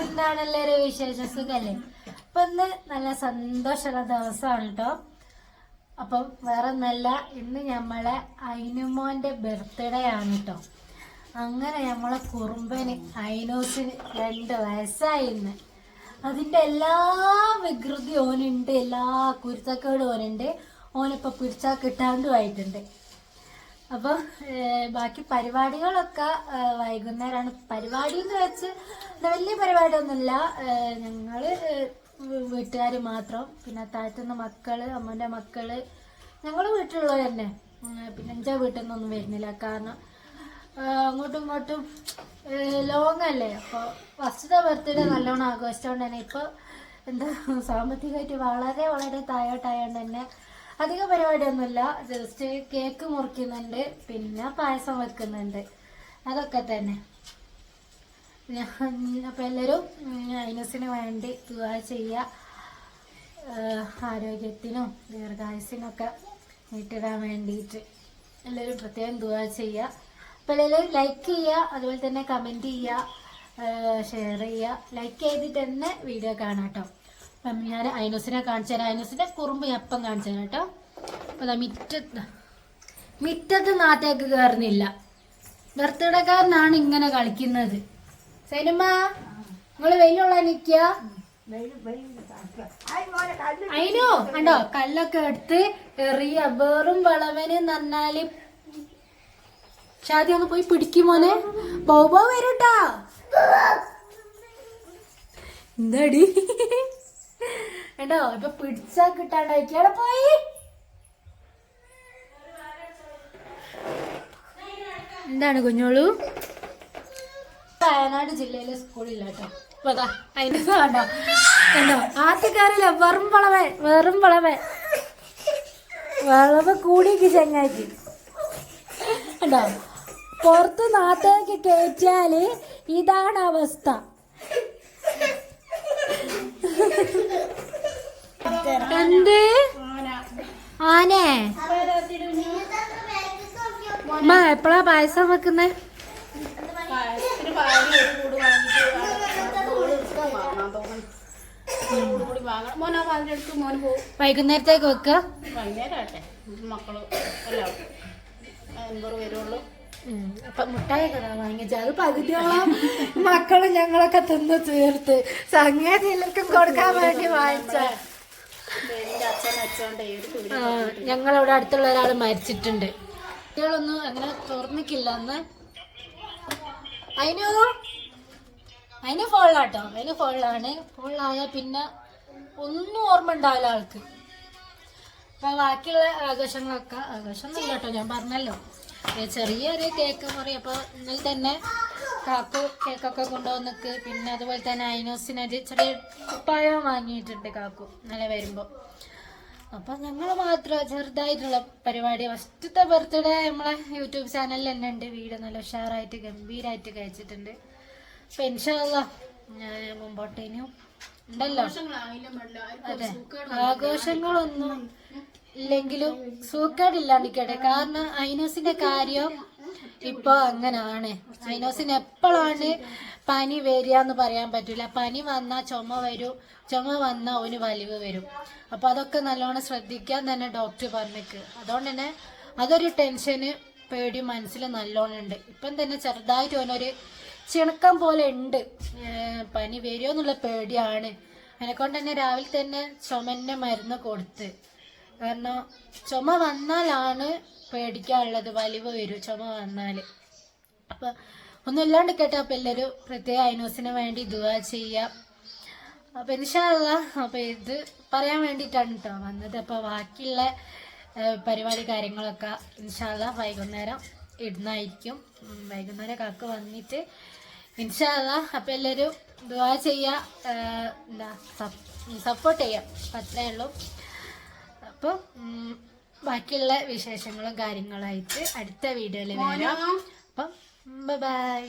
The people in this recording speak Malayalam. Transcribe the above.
എന്താണല്ലോ ഒരു വിശേഷ സുഖല്ലേ. അപ്പൊ ഇന്ന് നല്ല സന്തോഷമുള്ള ദിവസമാണ് കേട്ടോ. അപ്പം വേറെ ഒന്നല്ല, ഇന്ന് നമ്മളെ അയിനുമോന്റെ ബർത്ത്ഡേ ആണ് കേട്ടോ. അങ്ങനെ നമ്മളെ കുറുമ്പന് അയിനൂസിന് 2 വയസ്സായിന്ന്. അതിന്റെ എല്ലാ വികൃതി ഓനുണ്ട്, എല്ലാ കുരുത്തക്കേടും ഓനുണ്ട്. ഓനിപ്പോ പിടിച്ചാൽ കിട്ടാണ്ടും ആയിട്ടുണ്ട്. അപ്പോൾ ബാക്കി പരിപാടികളൊക്കെ വൈകുന്നേരമാണ്. പരിപാടി എന്ന് വെച്ച് വലിയ പരിപാടിയൊന്നുമില്ല. ഞങ്ങൾ വീട്ടുകാർ മാത്രം, പിന്നെ താഴത്തുനിന്ന് മക്കള്, അമ്മൻ്റെ മക്കള്, ഞങ്ങൾ വീട്ടിലുള്ളത് തന്നെ. പിന്നെ എൻ്റെ വീട്ടിൽ നിന്നൊന്നും വരുന്നില്ല, കാരണം അങ്ങോട്ടും ഇങ്ങോട്ടും ലോങ് അല്ലേ. അപ്പോൾ ഫസ്റ്റത്തെ ബർത്ത്ഡേ നല്ലോണം ആഘോഷിച്ചുകൊണ്ട് തന്നെ ഇപ്പോൾ എന്താ സാമ്പത്തികമായിട്ട് വളരെ വളരെ താഴോട്ടായതുകൊണ്ട് തന്നെ അധികം പരിപാടിയൊന്നുമില്ല. ജസ്റ്റ് കേക്ക് മുറിക്കുന്നുണ്ട്, പിന്നെ പായസം വെക്കുന്നുണ്ട്, അതൊക്കെ തന്നെ. അപ്പം എല്ലാവരും അയിനൂസിന് വേണ്ടി ദുആ ചെയ്യുക. ആരോഗ്യത്തിനും ദീർഘായുസിനൊക്കെ നീട്ടിടാൻ വേണ്ടിയിട്ട് എല്ലാവരും പ്രത്യേകം ദുആ ചെയ്യുക. അപ്പം എല്ലാവരും ലൈക്ക് ചെയ്യുക, അതുപോലെ തന്നെ കമൻറ്റ് ചെയ്യുക, ഷെയർ ചെയ്യുക. ലൈക്ക് ചെയ്തിട്ട് തന്നെ വീഡിയോ കാണാം കേട്ടോ. അപ്പം ഞാൻ അയിനൂസിനെ കാണിച്ചു തരാം. അയിനൂസിൻ്റെ കുറുമ്പ് എപ്പം കാണിച്ചു തരാം കേട്ടോ. അപ്പോൾ മിറ്റത്ത് നാട്ടേക്ക് കയറുന്നില്ല. ബർത്ത്ഡേക്കാരനാണ് ഇങ്ങനെ കളിക്കുന്നത്. സൈനമ്മ, നിങ്ങള് വെയിലുള്ള നിക്ക. അയിനോ കണ്ടോ കല്ലൊക്കെ എടുത്ത് എറിയ. വെറും വളവന് നന്നാല് ഷാദി ഒന്ന് പോയി പിടിക്കും മോനെ. ബോബോ വരൂട്ടാ. എന്താടി കണ്ടോ ഇപ്പൊ പിടിച്ചാ കിട്ടാണ്ടായിക്കാടെ പോയി. എന്താണ് കുഞ്ഞോളൂ? വയനാട് ജില്ലയിലെ സ്കൂളില്ല കേട്ടോ. അപ്പൊ അതാ അതിന്റെ കണ്ടോ കണ്ടോ ആദ്യക്കാരില്ല. വെറും വളവ് കൂടിക്ക് ചങ്ങായിക്ക് കണ്ടോ. പുറത്ത് നാട്ടേക്ക് കയറ്റിയാല് ഇതാണ് അവസ്ഥ. എന്ത് ആനേ അമ്മ എപ്പഴാ പായസം വെക്കുന്നേ? വൈകുന്നേരത്തേക്ക് വെക്ക. അപ്പൊ മുട്ടായൊക്കെ വാങ്ങിച്ച അത് പകുതിയോളം മക്കളും ഞങ്ങളൊക്കെ തിന്ന് തീർത്ത് സംഗതി എല്ലാവർക്കും കൊടുക്കാൻ വേണ്ടി വാങ്ങിച്ച. ഞങ്ങളിവിടെ അടുത്തുള്ള ഒരാൾ മരിച്ചിട്ടുണ്ട്. കുട്ടികളൊന്നും അങ്ങനെ തുറന്നിക്കില്ല അന്ന്. അതിന് ഫോണിലാട്ടോ. അതിന് ഫോണിലാണ്. ഫോണിലായ പിന്നെ ഒന്നും ഓർമ്മ ഉണ്ടാവില്ല ആൾക്ക്. അപ്പൊ ബാക്കിയുള്ള ആഘോഷമൊന്നും ഇല്ല കേട്ടോ. ഞാൻ പറഞ്ഞല്ലോ ചെറിയൊരു കേക്ക് മുറി. അപ്പൊ ഇന്നലെ തന്നെ കാക്കു കേക്കൊക്കെ കൊണ്ടുവന്നിക്ക്. പിന്നെ അതുപോലെ തന്നെ അയിനൂസിനൊരു ചെറിയ കുപ്പായം വാങ്ങിയിട്ടുണ്ട് കാക്കു ഇന്നലെ വരുമ്പോ. അപ്പൊ ഞങ്ങൾ മാത്രം ചെറുതായിട്ടുള്ള പരിപാടി. ഫസ്റ്റത്തെ ബർത്ത്ഡേ നമ്മളെ യൂട്യൂബ് ചാനലിൽ തന്നെ ഉണ്ട്. വീഡിയോ നല്ല ഉഷാറായിട്ട് ഗംഭീരമായിട്ട് കഴിച്ചിട്ടുണ്ട്. അപ്പൊ ഇൻഷാ അല്ലാഹ് മുമ്പോട്ടേനും ഉണ്ടല്ലോ. അതെ, ആഘോഷങ്ങളൊന്നും ഇല്ലെങ്കിലും സൂക്കേടില്ലാണ്ടിക്കട്ടെ. കാരണം അയിനൂസിന്റെ കാര്യം ഇപ്പൊ അങ്ങനാണ്. അയിനൂസിന് എപ്പോഴാണ് പനി വരിക എന്ന് പറയാൻ പറ്റില്ല. പനി വന്നാൽ ചുമ വരും, ചുമ വന്നാൽ അവന് വലിവ് വരും. അപ്പൊ അതൊക്കെ നല്ലോണം ശ്രദ്ധിക്കാൻ തന്നെ ഡോക്ടർ പറഞ്ഞേക്ക്. അതുകൊണ്ട് തന്നെ അതൊരു ടെൻഷന് പേടി മനസ്സിൽ നല്ലോണം ഉണ്ട്. ഇപ്പം തന്നെ ചെറുതായിട്ട് അവനൊരു ചിണക്കം പോലെ ഉണ്ട്. പനി വരുമോ എന്നുള്ള പേടിയാണ്. അതിനെക്കൊണ്ട് തന്നെ രാവിലെ തന്നെ ചുമന്റെ മരുന്ന് കൊടുത്ത്. കാരണം ചുമ വന്നാലാണ് പേടിക്കാനുള്ളത്. വലിവ് വരും ചുമ വന്നാല്. അപ്പൊ ഒന്നും ഇല്ലാണ്ട് കേട്ടോ. അപ്പൊ എല്ലാവരും പ്രത്യേക അയിനൂസിന് വേണ്ടി ദുആ ചെയ്യാം. അപ്പൊ ഇൻഷാ അല്ലാഹ് അപ്പൊ ഇത് പറയാൻ വേണ്ടിയിട്ടാണ് കേട്ടോ വന്നത്. അപ്പൊ ബാക്കിയുള്ള പരിപാടി കാര്യങ്ങളൊക്കെ ഇൻഷാ അല്ലാഹ് വൈകുന്നേരം ഇടുന്നതായിരിക്കും. വൈകുന്നേരം കാക്ക വന്നിട്ട് ഇൻഷാ അല്ലാഹ് അപ്പൊ എല്ലാവരും ദുആ ചെയ്യാ, എന്താ സപ്പോർട്ട് ചെയ്യാം. അത്രേ ഉള്ളൂ. അപ്പോൾ ബാക്കിയുള്ള വിശേഷങ്ങളും കാര്യങ്ങളായിട്ട് അടുത്ത വീഡിയോയിൽ വരാം. അപ്പം ബൈ.